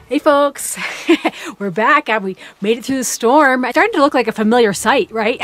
Hey folks, we're back. We made it through the storm. It's starting to look like a familiar sight, right?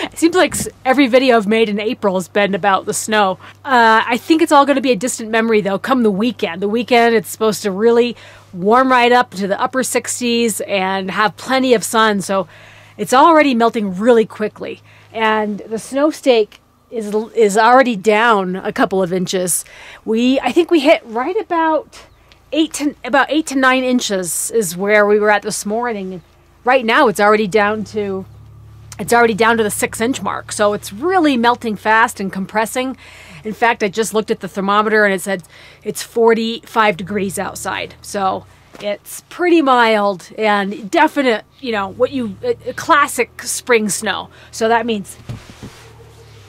It seems like every video I've made in April has been about the snow. I think it's all going to be a distant memory though come the weekend. The weekend it's supposed to really warm right up to the upper 60s and have plenty of sun, so it's already melting really quickly. And the snow stake is already down a couple of inches. I think we hit right about 8 to 9 inches is where we were at this morning. Right now it's already down to the 6-inch mark. So it's really melting fast and compressing. In fact, I just looked at the thermometer and it said it's 45 degrees outside. So it's pretty mild and definite, a classic spring snow. So that means,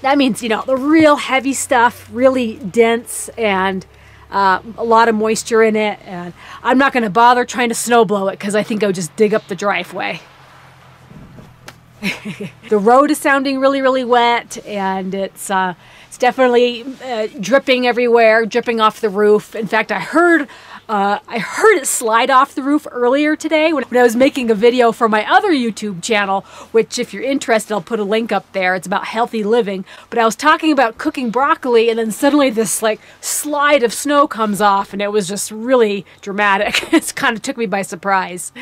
the real heavy stuff, really dense and a lot of moisture in it, and I'm not going to bother trying to snow blow it because I think I would just dig up the driveway. The road is sounding really, really wet, and it's definitely dripping everywhere, dripping off the roof. In fact, I heard it slide off the roof earlier today when I was making a video for my other YouTube channel, which if you're interested, I'll put a link up there. It's about healthy living. But I was talking about cooking broccoli and then suddenly this like slide of snow comes off and it was just really dramatic. It kind of took me by surprise.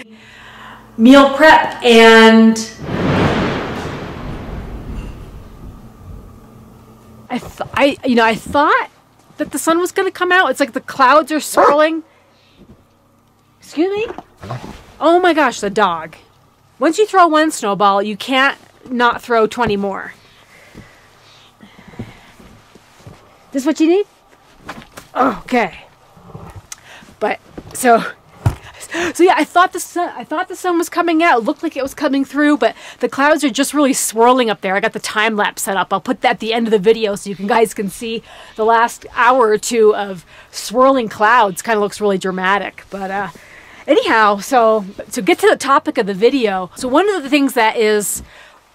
Meal prep and I thought that the sun was going to come out. It's like the clouds are swirling. Excuse me? Oh my gosh, the dog. Once you throw one snowball, you can't not throw 20 more. This what you need? Okay. But so yeah, I thought the sun was coming out. It looked like it was coming through, but the clouds are just really swirling up there. I got the time lapse set up. I'll put that at the end of the video so you guys can see the last hour or two of swirling clouds. Kind of looks really dramatic, but anyhow, so get to the topic of the video. So one of the things that is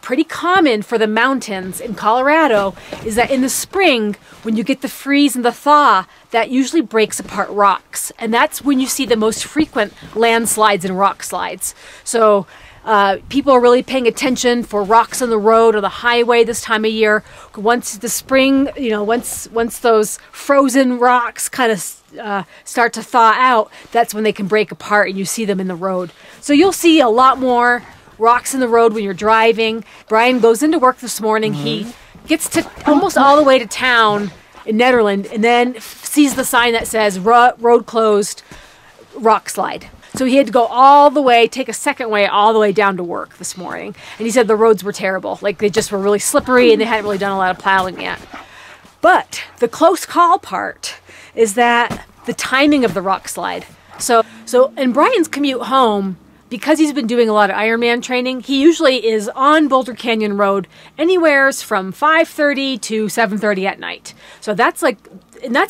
pretty common for the mountains in Colorado is that in the spring, when you get the freeze and the thaw, that usually breaks apart rocks. And that's when you see the most frequent landslides and rock slides. So people are really paying attention for rocks on the road or the highway this time of year. Once the spring, once those frozen rocks kind of start to thaw out, that's when they can break apart and you see them in the road. So you'll see a lot more rocks in the road when you're driving. Bryan goes into work this morning. He gets to almost all the way to town in Nederland and then sees the sign that says road closed, rock slide. So he had to go all the way, take a second way all the way down to work this morning. And he said the roads were terrible. Like they just were really slippery and they hadn't really done a lot of plowing yet. But the close call part is that the timing of the rock slide. So in Bryan's commute home, because he's been doing a lot of Ironman training, he usually is on Boulder Canyon Road anywheres from 5:30 to 7:30 at night. So that's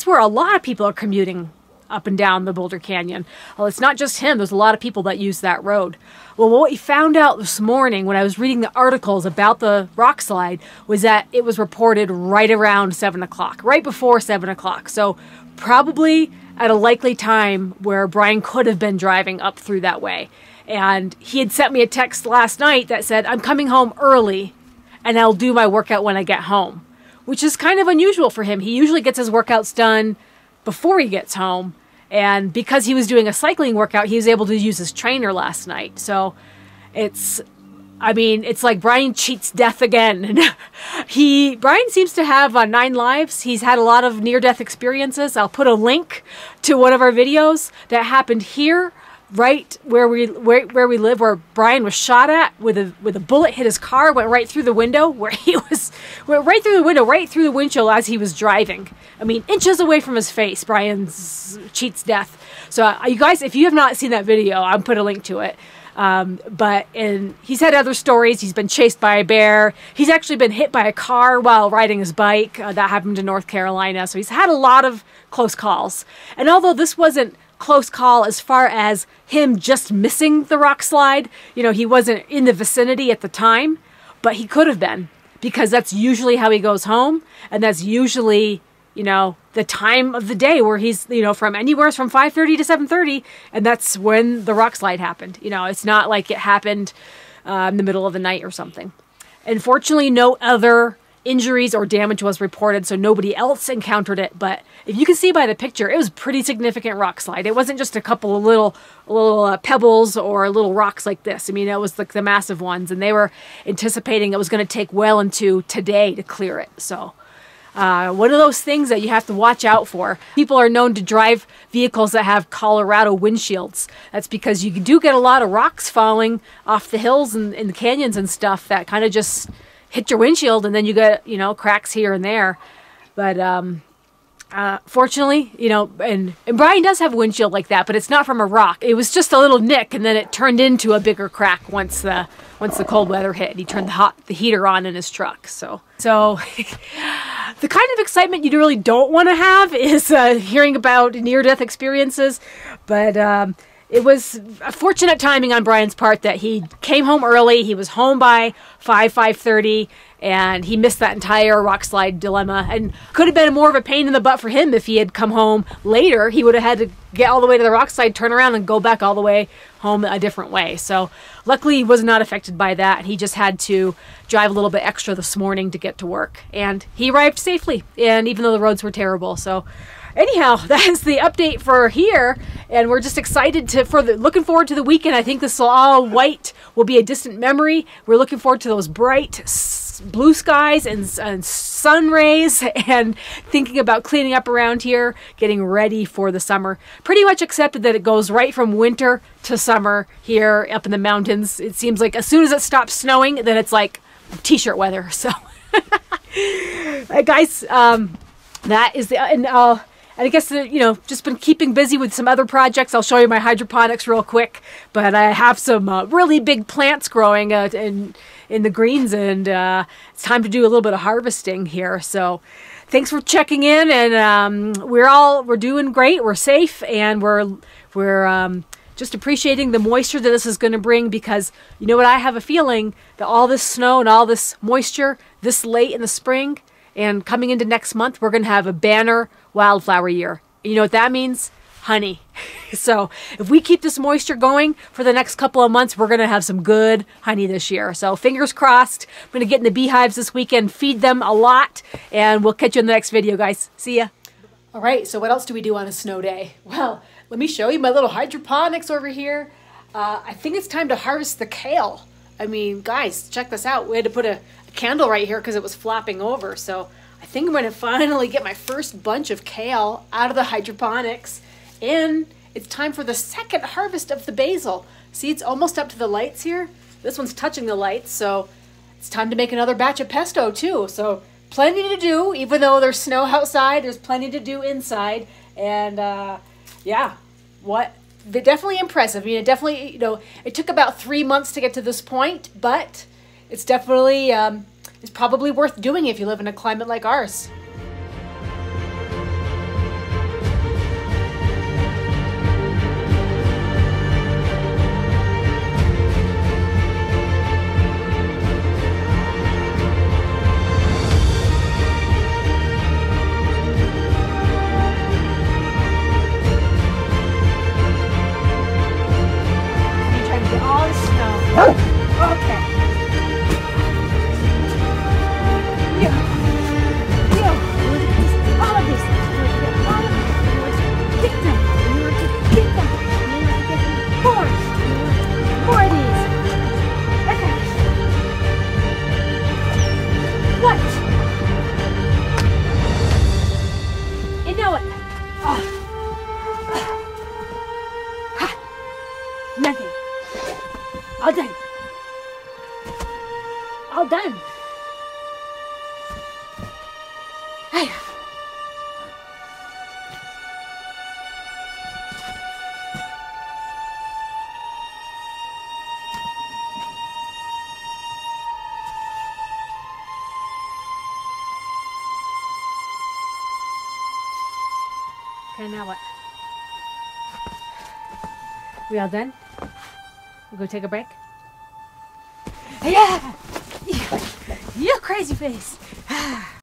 where a lot of people are commuting up and down the Boulder Canyon. Well, it's not just him. There's a lot of people that use that road. Well, what we found out this morning when I was reading the articles about the rock slide was that it was reported right around 7 o'clock, right before 7 o'clock. So probably at a likely time where Bryan could have been driving up through that way. And he had sent me a text last night that said, I'm coming home early and I'll do my workout when I get home, which is kind of unusual for him. He usually gets his workouts done before he gets home. And because he was doing a cycling workout, he was able to use his trainer last night. So it's like Bryan cheats death again. Bryan seems to have 9 lives. He's had a lot of near-death experiences. I'll put a link to one of our videos that happened here, right where we live, where Bryan was shot at with a bullet hit his car, went right through the window, went right through the windshield as he was driving. I mean, inches away from his face. Bryan cheats death. So you guys, if you have not seen that video, I'll put a link to it. And he's had other stories. He's been chased by a bear. He's actually been hit by a car while riding his bike. That happened in North Carolina. So he's had a lot of close calls. And although this wasn't close call as far as him just missing the rock slide, he wasn't in the vicinity at the time, but he could have been, because that's usually how he goes home, and that's usually you know, the time of the day where he's, you know, from anywhere from 5:30 to 7:30, and that's when the rock slide happened. You know, it's not like it happened in the middle of the night or something. Unfortunately, no other injuries or damage was reported, so nobody else encountered it. But if you can see by the picture, it was pretty significant rock slide. It wasn't just a couple of little pebbles or little rocks like this. I mean, it was like the massive ones, and they were anticipating it was going to take well into today to clear it. So one of those things that you have to watch out for. People are known to drive vehicles that have Colorado windshields. That's because you do get a lot of rocks falling off the hills and in the canyons and stuff that kind of just hit your windshield, and then you get, you know, cracks here and there. But fortunately, you know, and Bryan does have a windshield like that, but it's not from a rock. It was just a little nick, and then it turned into a bigger crack once the cold weather hit. He turned the heater on in his truck. So the kind of excitement you really don't want to have is hearing about near-death experiences, but it was a fortunate timing on Bryan's part that he came home early. He was home by 5:30, and he missed that entire rock slide dilemma. And could have been more of a pain in the butt for him if he had come home later. He would have had to get all the way to the rock slide, turn around, and go back all the way home a different way. So luckily he was not affected by that. He just had to drive a little bit extra this morning to get to work. And he arrived safely, and even though the roads were terrible. So anyhow, that is the update for here, and we're just excited looking forward to the weekend. I think this all white will be a distant memory. We're looking forward to those bright blue skies and sun rays, and thinking about cleaning up around here, getting ready for the summer. Pretty much accepted that it goes right from winter to summer here up in the mountains. It seems like as soon as it stops snowing, then it's like t-shirt weather. So guys, that is the and I guess, you know, just been keeping busy with some other projects. I'll show you my hydroponics real quick. But I have some really big plants growing in the greens, and it's time to do a little bit of harvesting here. So thanks for checking in, and we're doing great. We're safe, and we're just appreciating the moisture that this is going to bring, because you know what, I have a feeling that all this snow and all this moisture this late in the spring and coming into next month, we're going to have a banner wildflower year. You know what that means? Honey. So if we keep this moisture going for the next couple of months, we're going to have some good honey this year. So fingers crossed. I'm going to get in the beehives this weekend, feed them a lot, and we'll catch you in the next video, guys. See ya. All right, so what else do we do on a snow day? Well, let me show you my little hydroponics over here. I think it's time to harvest the kale. I mean, guys, check this out. We had to put a candle right here because it was flopping over. So I think I'm going to finally get my first bunch of kale out of the hydroponics. And it's time for the second harvest of the basil. See, it's almost up to the lights here. This one's touching the lights, so it's time to make another batch of pesto too. So plenty to do, even though there's snow outside, there's plenty to do inside. And yeah, they're definitely impressive. I mean, it definitely, you know, it took about 3 months to get to this point, but it's definitely, it's probably worth doing if you live in a climate like ours. Nothing. All done. All done. Hey. Okay, now what? We all done? We'll go take a break? Yeah! You crazy face!